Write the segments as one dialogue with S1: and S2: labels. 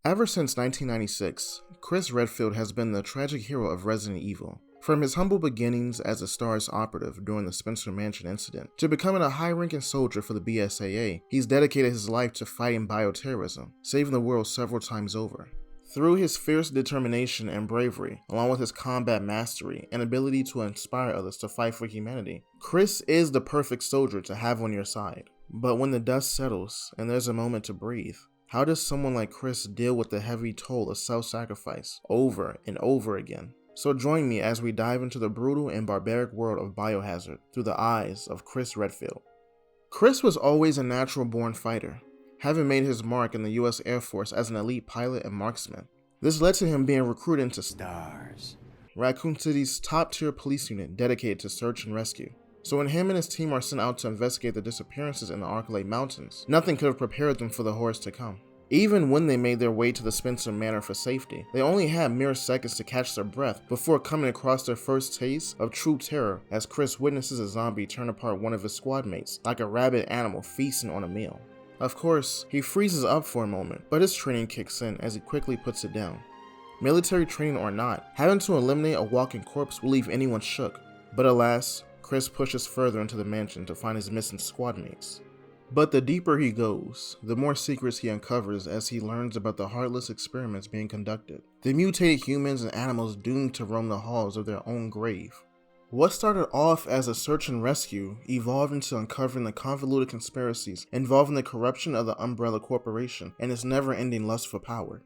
S1: Ever since 1996, Chris Redfield has been the tragic hero of Resident Evil. From his humble beginnings as a STARS operative during the Spencer Mansion incident, to becoming a high-ranking soldier for the BSAA, he's dedicated his life to fighting bioterrorism, saving the world several times over. Through his fierce determination and bravery, along with his combat mastery and ability to inspire others to fight for humanity, Chris is the perfect soldier to have on your side. But when the dust settles and there's a moment to breathe, how does someone like Chris deal with the heavy toll of self-sacrifice over and over again? So join me as we dive into the brutal and barbaric world of Biohazard through the eyes of Chris Redfield. Chris was always a natural-born fighter, having made his mark in the US Air Force as an elite pilot and marksman. This led to him being recruited into STARS, Raccoon City's top-tier police unit dedicated to search and rescue. So when him and his team are sent out to investigate the disappearances in the Arclay Mountains, nothing could have prepared them for the horrors to come. Even when they made their way to the Spencer Manor for safety, they only had mere seconds to catch their breath before coming across their first taste of true terror as Chris witnesses a zombie turn apart one of his squad mates like a rabid animal feasting on a meal. Of course, he freezes up for a moment, but his training kicks in as he quickly puts it down. Military training or not, having to eliminate a walking corpse will leave anyone shook, but alas, Chris pushes further into the mansion to find his missing squad mates. But the deeper he goes, the more secrets he uncovers as he learns about the heartless experiments being conducted, the mutated humans and animals doomed to roam the halls of their own grave. What started off as a search and rescue evolved into uncovering the convoluted conspiracies involving the corruption of the Umbrella Corporation and its never-ending lust for power.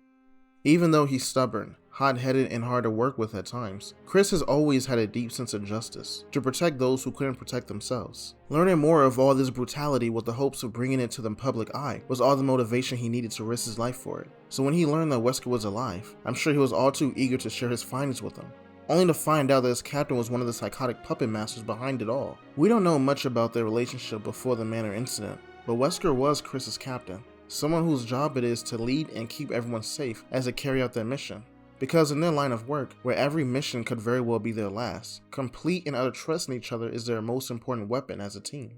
S1: Even though he's stubborn, hot-headed, and hard to work with at times, Chris has always had a deep sense of justice to protect those who couldn't protect themselves. Learning more of all this brutality with the hopes of bringing it to the public eye was all the motivation he needed to risk his life for it. So when he learned that Wesker was alive, I'm sure he was all too eager to share his findings with them, only to find out that his captain was one of the psychotic puppet masters behind it all. We don't know much about their relationship before the Manor incident, but Wesker was Chris's captain, someone whose job it is to lead and keep everyone safe as they carry out their mission. Because in their line of work, where every mission could very well be their last, complete and utter trust in each other is their most important weapon as a team.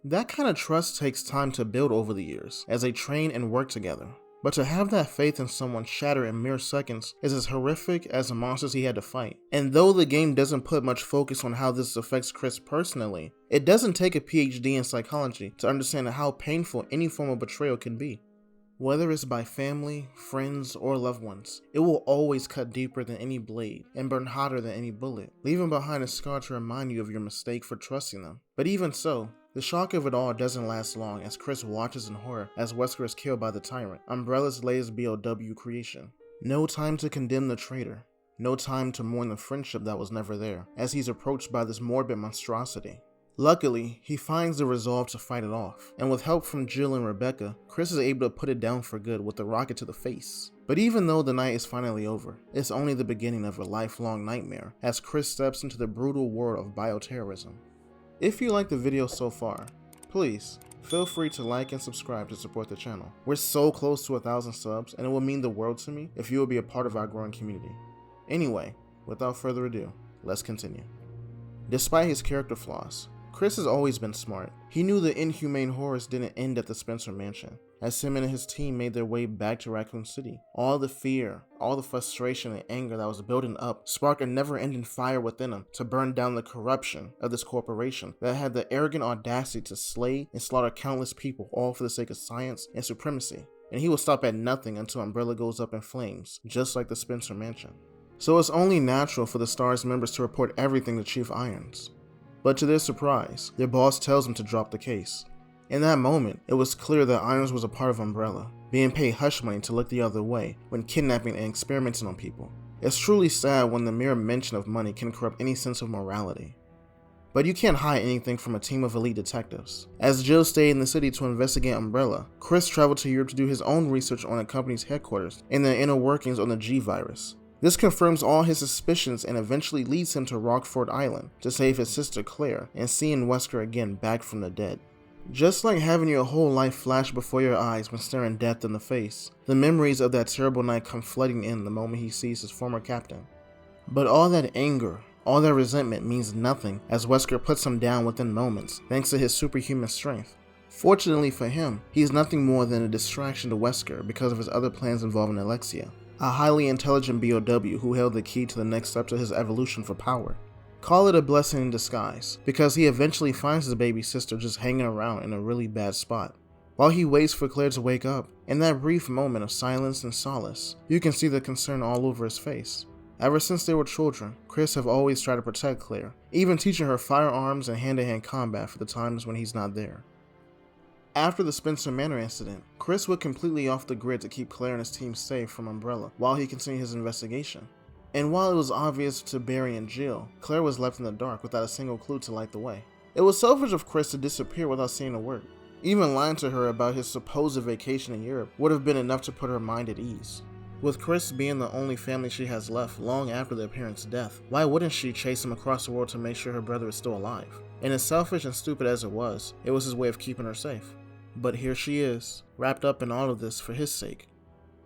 S1: That kind of trust takes time to build over the years, as they train and work together. But to have that faith in someone shatter in mere seconds is as horrific as the monsters he had to fight. And though the game doesn't put much focus on how this affects Chris personally, it doesn't take a PhD in psychology to understand how painful any form of betrayal can be. Whether it's by family, friends, or loved ones, it will always cut deeper than any blade and burn hotter than any bullet, leaving behind a scar to remind you of your mistake for trusting them. But even so, the shock of it all doesn't last long as Chris watches in horror as Wesker is killed by the Tyrant, Umbrella's latest BOW creation. No time to condemn the traitor. No time to mourn the friendship that was never there, as he's approached by this morbid monstrosity. Luckily, he finds the resolve to fight it off, and with help from Jill and Rebecca, Chris is able to put it down for good with a rocket to the face. But even though the night is finally over, it's only the beginning of a lifelong nightmare as Chris steps into the brutal world of bioterrorism. If you liked the video so far, please feel free to like and subscribe to support the channel. We're so close to 1,000 subs, and it will mean the world to me if you will be a part of our growing community. Anyway, without further ado, let's continue. Despite his character flaws, Chris has always been smart. He knew the inhumane horrors didn't end at the Spencer Mansion. As him and his team made their way back to Raccoon City, all the fear, all the frustration and anger that was building up sparked a never-ending fire within him to burn down the corruption of this corporation that had the arrogant audacity to slay and slaughter countless people, all for the sake of science and supremacy. And he will stop at nothing until Umbrella goes up in flames, just like the Spencer Mansion. So it's only natural for the STARS members to report everything to Chief Irons. But to their surprise, their boss tells them to drop the case. In that moment, it was clear that Irons was a part of Umbrella, being paid hush money to look the other way when kidnapping and experimenting on people. It's truly sad when the mere mention of money can corrupt any sense of morality. But you can't hide anything from a team of elite detectives. As Jill stayed in the city to investigate Umbrella, Chris traveled to Europe to do his own research on the company's headquarters and their inner workings on the G virus. This confirms all his suspicions and eventually leads him to Rockford Island to save his sister Claire and seeing Wesker again back from the dead. Just like having your whole life flash before your eyes when staring death in the face, the memories of that terrible night come flooding in the moment he sees his former captain. But all that anger, all that resentment means nothing as Wesker puts him down within moments thanks to his superhuman strength. Fortunately for him, he is nothing more than a distraction to Wesker because of his other plans involving Alexia, a highly intelligent BOW who held the key to the next step to his evolution for power. Call it a blessing in disguise, because he eventually finds his baby sister just hanging around in a really bad spot. While he waits for Claire to wake up, in that brief moment of silence and solace, you can see the concern all over his face. Ever since they were children, Chris have always tried to protect Claire, even teaching her firearms and hand-to-hand combat for the times when he's not there. After the Spencer Manor incident, Chris went completely off the grid to keep Claire and his team safe from Umbrella while he continued his investigation. And while it was obvious to Barry and Jill, Claire was left in the dark without a single clue to light the way. It was selfish of Chris to disappear without saying a word. Even lying to her about his supposed vacation in Europe would have been enough to put her mind at ease. With Chris being the only family she has left long after their parents' death, why wouldn't she chase him across the world to make sure her brother is still alive? And as selfish and stupid as it was his way of keeping her safe. But here she is, wrapped up in all of this for his sake.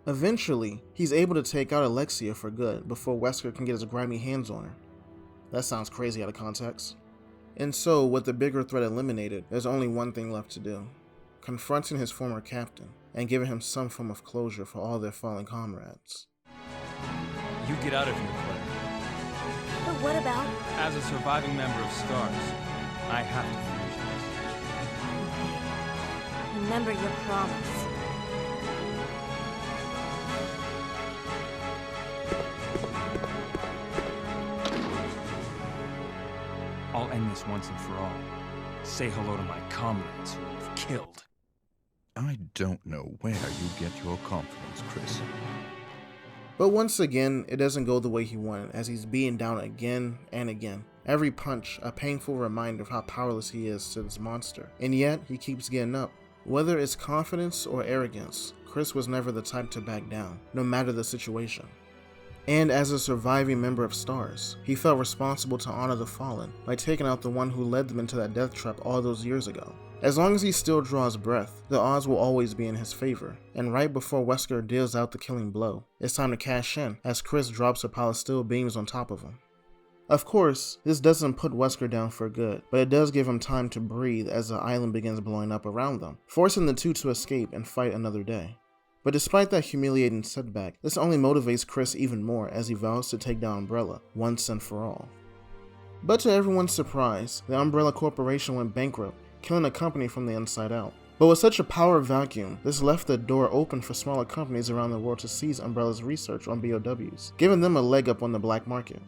S1: Eventually, he's able to take out Alexia for good before Wesker can get his grimy hands on her. That sounds crazy out of context. And so, with the bigger threat eliminated, there's only one thing left to do: confronting his former captain and giving him some form of closure for all their fallen comrades.
S2: You get out of here, Claire.
S3: But what about?
S2: As a surviving member of STARS, I have to finish this.
S3: Remember your promise.
S2: I'll end this once and for all. Say hello to my comrades who I've killed.
S4: I don't know where you get your confidence, Chris.
S1: But once again, it doesn't go the way he wanted, as he's beaten down again and again. Every punch, a painful reminder of how powerless he is to this monster. And yet, he keeps getting up. Whether it's confidence or arrogance, Chris was never the type to back down, no matter the situation. And as a surviving member of STARS, he felt responsible to honor the fallen by taking out the one who led them into that death trap all those years ago. As long as he still draws breath, the odds will always be in his favor, and right before Wesker deals out the killing blow, it's time to cash in as Chris drops a pile of steel beams on top of him. Of course, this doesn't put Wesker down for good, but it does give him time to breathe as the island begins blowing up around them, forcing the two to escape and fight another day. But despite that humiliating setback, this only motivates Chris even more as he vows to take down Umbrella once and for all. But to everyone's surprise, the Umbrella Corporation went bankrupt, killing the company from the inside out. But with such a power vacuum, this left the door open for smaller companies around the world to seize Umbrella's research on BOWs, giving them a leg up on the black market.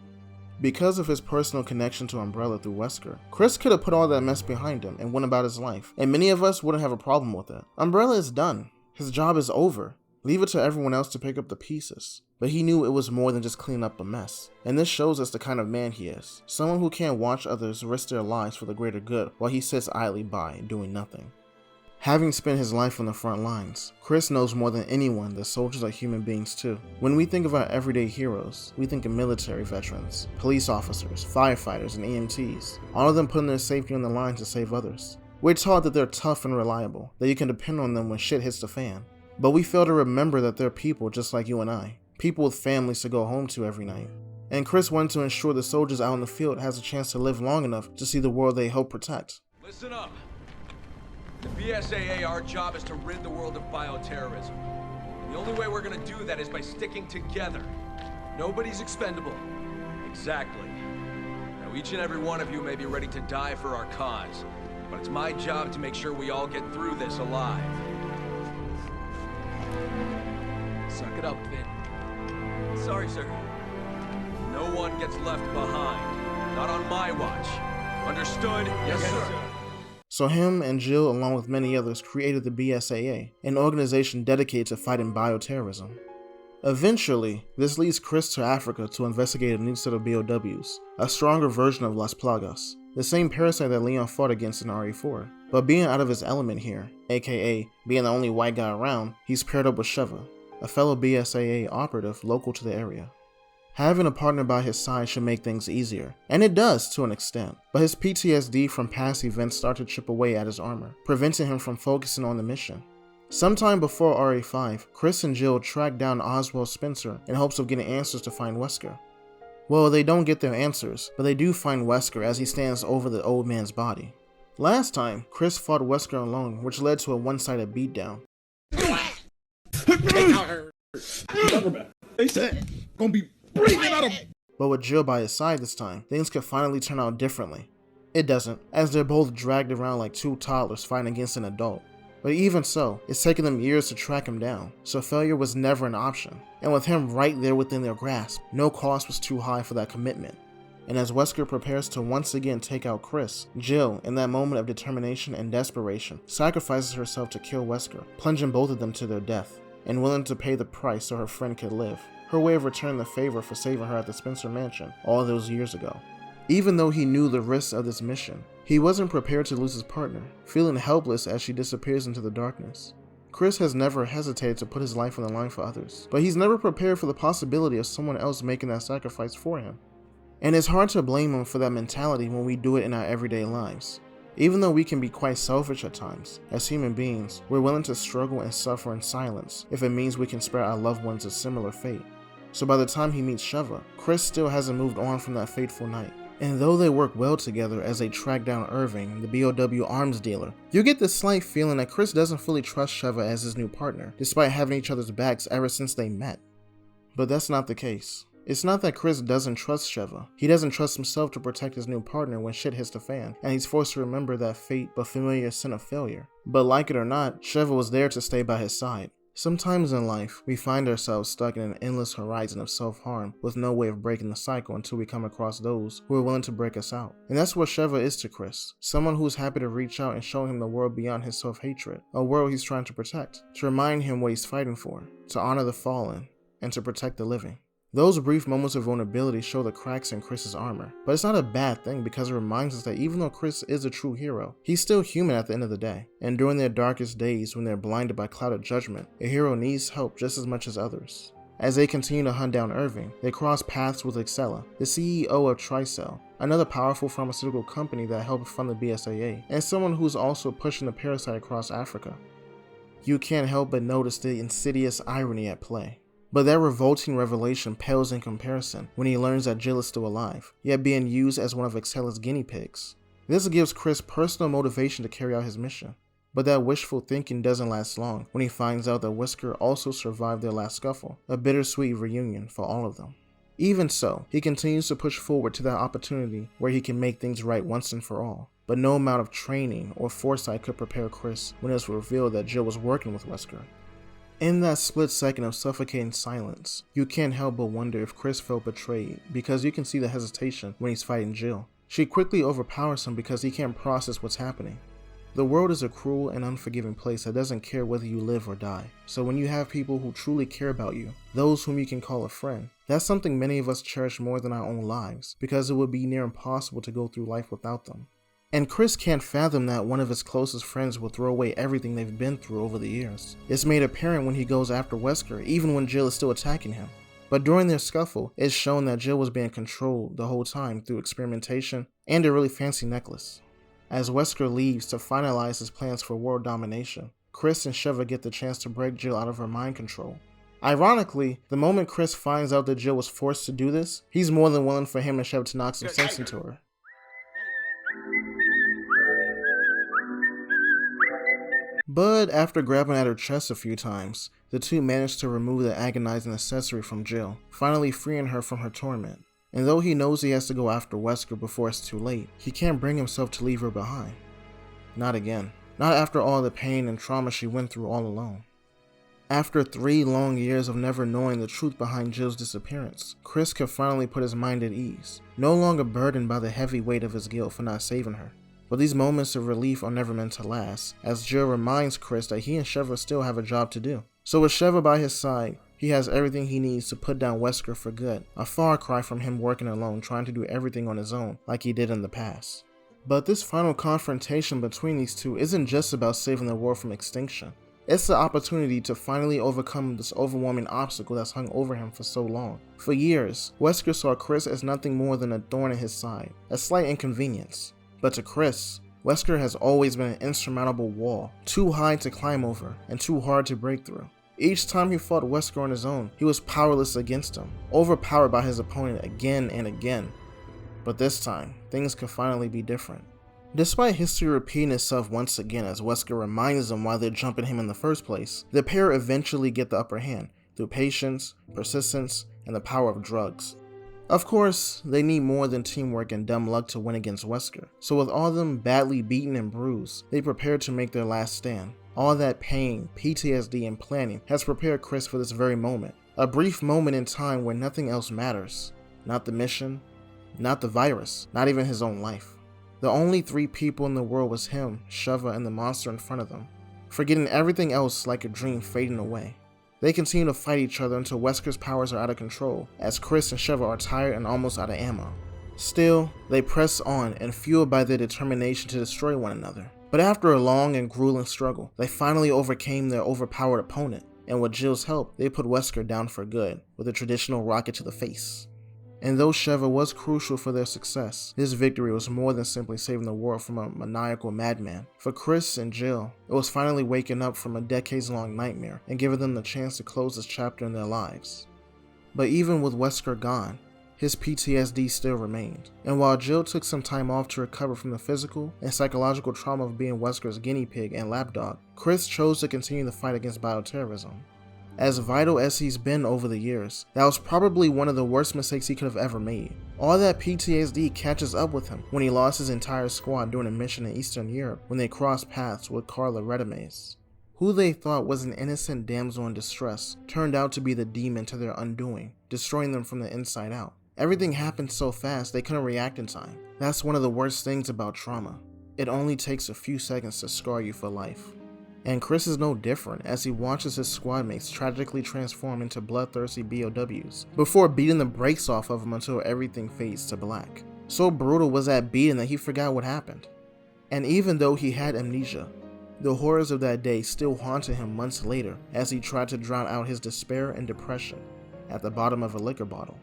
S1: Because of his personal connection to Umbrella through Wesker, Chris could have put all that mess behind him and went about his life, and many of us wouldn't have a problem with it. Umbrella is done. His job is over. Leave it to everyone else to pick up the pieces. But he knew it was more than just cleaning up a mess. And this shows us the kind of man he is. Someone who can't watch others risk their lives for the greater good while he sits idly by, doing nothing. Having spent his life on the front lines, Chris knows more than anyone that soldiers are human beings too. When we think of our everyday heroes, we think of military veterans, police officers, firefighters, and EMTs, all of them putting their safety on the line to save others. We're taught that they're tough and reliable, that you can depend on them when shit hits the fan. But we fail to remember that they're people just like you and I, people with families to go home to every night. And Chris wanted to ensure the soldiers out in the field has a chance to live long enough to see the world they help protect.
S5: Listen up. The BSAA, our job is to rid the world of bioterrorism. The only way we're gonna do that is by sticking together. Nobody's expendable. Exactly. Now each and every one of you may be ready to die for our cause, but it's my job to make sure we all get through this alive. Suck it up, Finn. Sorry, sir. No one gets left behind. Not on my watch. Understood? Yes, sir.
S1: So him and Jill, along with many others, created the BSAA, an organization dedicated to fighting bioterrorism. Eventually, this leads Chris to Africa to investigate a new set of BOWs, a stronger version of Las Plagas, the same parasite that Leon fought against in RE4. But being out of his element here, aka being the only white guy around, he's paired up with Sheva, a fellow BSAA operative local to the area. Having a partner by his side should make things easier, and it does to an extent, but his PTSD from past events started to chip away at his armor, preventing him from focusing on the mission. Sometime before RE5, Chris and Jill track down Oswald Spencer in hopes of getting answers to find Wesker. Well, they don't get their answers, but they do find Wesker as he stands over the old man's body. Last time, Chris fought Wesker alone, which led to a one-sided beatdown.
S6: They said, gonna be breathing out of.
S1: But with Jill by his side this time, things could finally turn out differently. It doesn't, as they're both dragged around like two toddlers fighting against an adult. But even so, it's taken them years to track him down, so failure was never an option. And with him right there within their grasp, no cost was too high for that commitment. And as Wesker prepares to once again take out Chris, Jill, in that moment of determination and desperation, sacrifices herself to kill Wesker, plunging both of them to their death, and willing to pay the price so her friend could live. Her way of returning the favor for saving her at the Spencer Mansion all those years ago. Even though he knew the risks of this mission, he wasn't prepared to lose his partner, feeling helpless as she disappears into the darkness. Chris has never hesitated to put his life on the line for others, but he's never prepared for the possibility of someone else making that sacrifice for him. And it's hard to blame him for that mentality when we do it in our everyday lives. Even though we can be quite selfish at times, as human beings, we're willing to struggle and suffer in silence if it means we can spare our loved ones a similar fate. So by the time he meets Sheva, Chris still hasn't moved on from that fateful night. And though they work well together as they track down Irving, the BOW arms dealer, you get this slight feeling that Chris doesn't fully trust Sheva as his new partner, despite having each other's backs ever since they met. But that's not the case. It's not that Chris doesn't trust Sheva. He doesn't trust himself to protect his new partner when shit hits the fan, and he's forced to remember that fate but familiar sin of failure. But like it or not, Sheva was there to stay by his side. Sometimes in life, we find ourselves stuck in an endless horizon of self-harm with no way of breaking the cycle until we come across those who are willing to break us out. And that's what Sheva is to Chris, someone who's happy to reach out and show him the world beyond his self-hatred, a world he's trying to protect, to remind him what he's fighting for, to honor the fallen, and to protect the living. Those brief moments of vulnerability show the cracks in Chris's armor, but it's not a bad thing because it reminds us that even though Chris is a true hero, he's still human at the end of the day. And during their darkest days when they're blinded by clouded judgment, a hero needs help just as much as others. As they continue to hunt down Irving, they cross paths with Excella, the CEO of Tricell, another powerful pharmaceutical company that helped fund the BSAA, and someone who's also pushing the parasite across Africa. You can't help but notice the insidious irony at play. But that revolting revelation pales in comparison when he learns that Jill is still alive, yet being used as one of Excella's guinea pigs. This gives Chris personal motivation to carry out his mission. But that wishful thinking doesn't last long when he finds out that Wesker also survived their last scuffle, a bittersweet reunion for all of them. Even so, he continues to push forward to that opportunity where he can make things right once and for all. But no amount of training or foresight could prepare Chris when it was revealed that Jill was working with Wesker. In that split second of suffocating silence, you can't help but wonder if Chris felt betrayed because you can see the hesitation when he's fighting Jill. She quickly overpowers him because he can't process what's happening. The world is a cruel and unforgiving place that doesn't care whether you live or die. So when you have people who truly care about you, those whom you can call a friend, that's something many of us cherish more than our own lives because it would be near impossible to go through life without them. And Chris can't fathom that one of his closest friends will throw away everything they've been through over the years. It's made apparent when he goes after Wesker, even when Jill is still attacking him. But during their scuffle, it's shown that Jill was being controlled the whole time through experimentation and a really fancy necklace. As Wesker leaves to finalize his plans for world domination, Chris and Sheva get the chance to break Jill out of her mind control. Ironically, the moment Chris finds out that Jill was forced to do this, he's more than willing for him and Sheva to knock some sense into her. But after grabbing at her chest a few times, the two manage to remove the agonizing accessory from Jill, finally freeing her from her torment. And though he knows he has to go after Wesker before it's too late, he can't bring himself to leave her behind. Not again. Not after all the pain and trauma she went through all alone. After 3 long years of never knowing the truth behind Jill's disappearance, Chris can finally put his mind at ease, no longer burdened by the heavy weight of his guilt for not saving her. But these moments of relief are never meant to last, as Jill reminds Chris that he and Sheva still have a job to do. So with Sheva by his side, he has everything he needs to put down Wesker for good, a far cry from him working alone trying to do everything on his own like he did in the past. But this final confrontation between these two isn't just about saving the world from extinction. It's the opportunity to finally overcome this overwhelming obstacle that's hung over him for so long. For years, Wesker saw Chris as nothing more than a thorn in his side, a slight inconvenience. But to Chris, Wesker has always been an insurmountable wall, too high to climb over and too hard to break through. Each time he fought Wesker on his own, he was powerless against him, overpowered by his opponent again and again. But this time, things could finally be different. Despite history repeating itself once again as Wesker reminds them why they're jumping him in the first place, the pair eventually get the upper hand through patience, persistence, and the power of drugs. Of course, they need more than teamwork and dumb luck to win against Wesker, so with all of them badly beaten and bruised, they prepare to make their last stand. All that pain, PTSD, and planning has prepared Chris for this very moment. A brief moment in time where nothing else matters. Not the mission, not the virus, not even his own life. The only three people in the world was him, Sheva, and the monster in front of them, forgetting everything else like a dream fading away. They continue to fight each other until Wesker's powers are out of control, as Chris and Sheva are tired and almost out of ammo. Still, they press on and fueled by their determination to destroy one another. But after a long and grueling struggle, they finally overcame their overpowered opponent, and with Jill's help, they put Wesker down for good, with a traditional rocket to the face. And though Sheva was crucial for their success, this victory was more than simply saving the world from a maniacal madman. For Chris and Jill, it was finally waking up from a decades-long nightmare and giving them the chance to close this chapter in their lives. But even with Wesker gone, his PTSD still remained. And while Jill took some time off to recover from the physical and psychological trauma of being Wesker's guinea pig and lapdog, Chris chose to continue the fight against bioterrorism. As vital as he's been over the years, that was probably one of the worst mistakes he could have ever made. All that PTSD catches up with him when he lost his entire squad during a mission in Eastern Europe when they crossed paths with Carla Redemaze. Who they thought was an innocent damsel in distress turned out to be the demon to their undoing, destroying them from the inside out. Everything happened so fast they couldn't react in time. That's one of the worst things about trauma. It only takes a few seconds to scar you for life. And Chris is no different as he watches his squad mates tragically transform into bloodthirsty BOWs before beating the brakes off of them until everything fades to black. So brutal was that beating that he forgot what happened. And even though he had amnesia, the horrors of that day still haunted him months later as he tried to drown out his despair and depression at the bottom of a liquor bottle.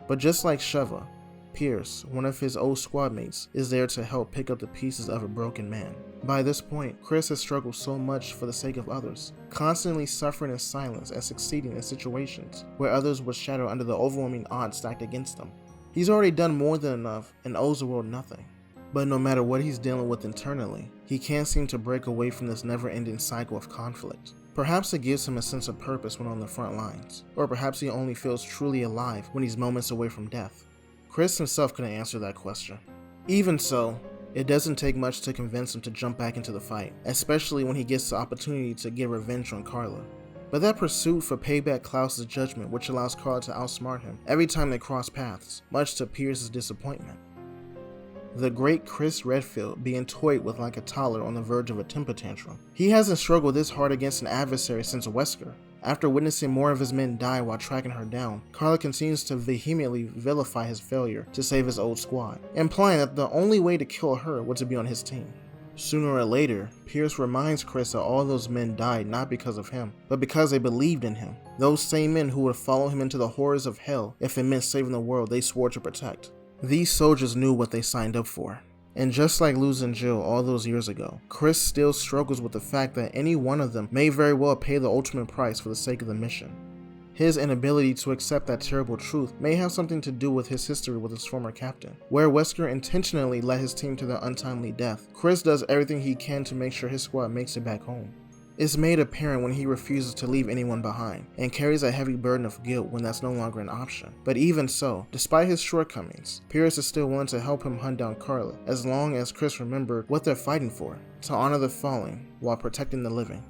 S1: But just like Sheva, Pierce, one of his old squad mates, is there to help pick up the pieces of a broken man. By this point, Chris has struggled so much for the sake of others, constantly suffering in silence and succeeding in situations where others would shatter under the overwhelming odds stacked against them. He's already done more than enough and owes the world nothing. But no matter what he's dealing with internally, he can't seem to break away from this never-ending cycle of conflict. Perhaps it gives him a sense of purpose when on the front lines, or perhaps he only feels truly alive when he's moments away from death. Chris himself couldn't answer that question. Even so, it doesn't take much to convince him to jump back into the fight, especially when he gets the opportunity to get revenge on Carla. But that pursuit for payback clouds his judgment, which allows Carla to outsmart him every time they cross paths, much to Pierce's disappointment. The great Chris Redfield being toyed with like a toddler on the verge of a temper tantrum. He hasn't struggled this hard against an adversary since Wesker. After witnessing more of his men die while tracking her down, Carla continues to vehemently vilify his failure to save his old squad, implying that the only way to kill her was to be on his team. Sooner or later, Pierce reminds Chris that all those men died not because of him, but because they believed in him. Those same men who would follow him into the horrors of hell if it meant saving the world they swore to protect. These soldiers knew what they signed up for. And just like losing Jill all those years ago, Chris still struggles with the fact that any one of them may very well pay the ultimate price for the sake of the mission. His inability to accept that terrible truth may have something to do with his history with his former captain. Where Wesker intentionally led his team to their untimely death, Chris does everything he can to make sure his squad makes it back home. It's made apparent when he refuses to leave anyone behind, and carries a heavy burden of guilt when that's no longer an option. But even so, despite his shortcomings, Pierce is still willing to help him hunt down Carla, as long as Chris remembered what they're fighting for, to honor the fallen while protecting the living.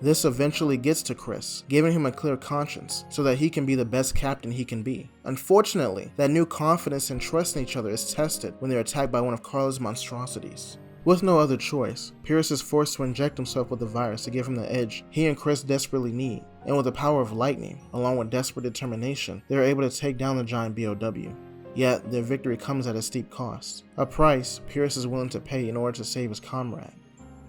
S1: This eventually gets to Chris, giving him a clear conscience so that he can be the best captain he can be. Unfortunately, that new confidence and trust in each other is tested when they're attacked by one of Carla's monstrosities. With no other choice, Pierce is forced to inject himself with the virus to give him the edge he and Chris desperately need, and with the power of lightning, along with desperate determination, they are able to take down the giant BOW. Yet, their victory comes at a steep cost, a price Pierce is willing to pay in order to save his comrade.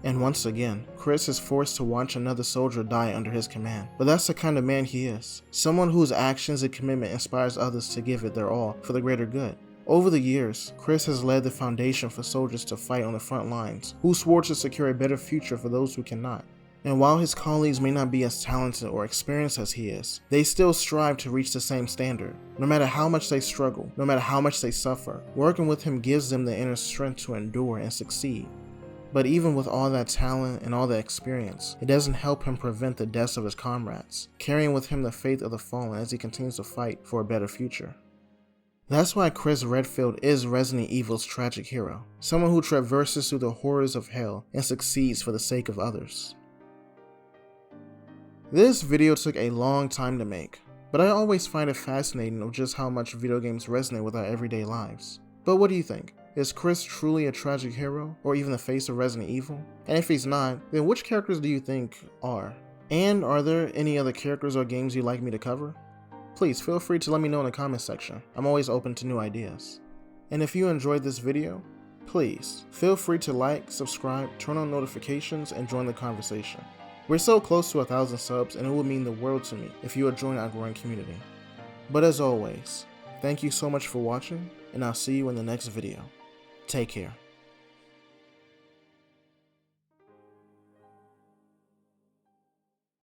S1: And once again, Chris is forced to watch another soldier die under his command, but that's the kind of man he is, someone whose actions and commitment inspires others to give it their all for the greater good. Over the years, Chris has led the foundation for soldiers to fight on the front lines, who swore to secure a better future for those who cannot. And while his colleagues may not be as talented or experienced as he is, they still strive to reach the same standard. No matter how much they struggle, no matter how much they suffer, working with him gives them the inner strength to endure and succeed. But even with all that talent and all that experience, it doesn't help him prevent the deaths of his comrades, carrying with him the faith of the fallen as he continues to fight for a better future. That's why Chris Redfield is Resident Evil's tragic hero, someone who traverses through the horrors of hell and succeeds for the sake of others. This video took a long time to make, but I always find it fascinating of just how much video games resonate with our everyday lives. But what do you think? Is Chris truly a tragic hero, or even the face of Resident Evil? And if he's not, then which characters do you think are? And are there any other characters or games you'd like me to cover? Please feel free to let me know in the comment section. I'm always open to new ideas. And if you enjoyed this video, please feel free to like, subscribe, turn on notifications, and join the conversation. We're so close to 1,000 subs, and it would mean the world to me if you would join our growing community. But as always, thank you so much for watching, and I'll see you in the next video. Take care.